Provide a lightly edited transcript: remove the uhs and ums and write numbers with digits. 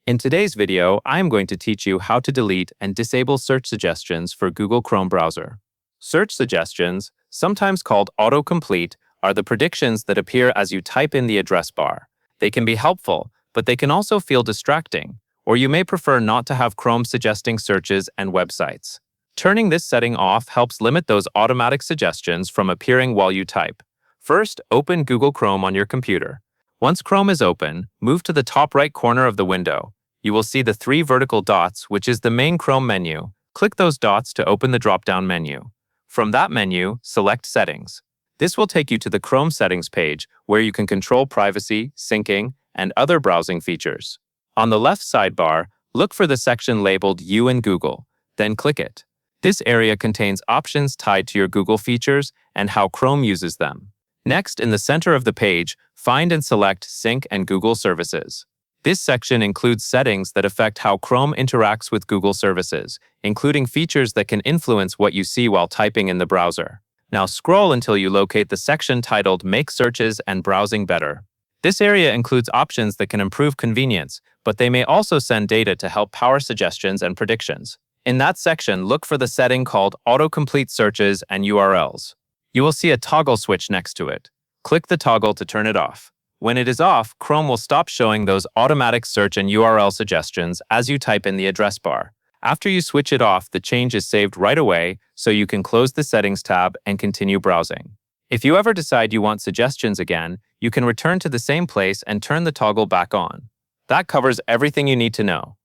In today's video, I am going to teach you how to delete and disable search suggestions for Google Chrome browser. Search suggestions, sometimes called autocomplete, are the predictions that appear as you type in the address bar. They can be helpful, but they can also feel distracting, or you may prefer not to have Chrome suggesting searches and websites. Turning this setting off helps limit those automatic suggestions from appearing while you type. First, open Google Chrome on your computer. Once Chrome is open, move to the top right corner of the window. You will see the 3 vertical dots, which is the main Chrome menu. Click those dots to open the drop-down menu. From that menu, select Settings. This will take you to the Chrome settings page, where you can control privacy, syncing, and other browsing features. On the left sidebar, look for the section labeled You and Google, then click it. This area contains options tied to your Google features and how Chrome uses them. Next, in the center of the page, find and select Sync and Google Services. This section includes settings that affect how Chrome interacts with Google services, including features that can influence what you see while typing in the browser. Now scroll until you locate the section titled Make Searches and Browsing Better. This area includes options that can improve convenience, but they may also send data to help power suggestions and predictions. In that section, look for the setting called Autocomplete Searches and URLs. You will see a toggle switch next to it. Click the toggle to turn it off. When it is off, Chrome will stop showing those automatic search and URL suggestions as you type in the address bar. After you switch it off, the change is saved right away, so you can close the Settings tab and continue browsing. If you ever decide you want suggestions again, you can return to the same place and turn the toggle back on. That covers everything you need to know.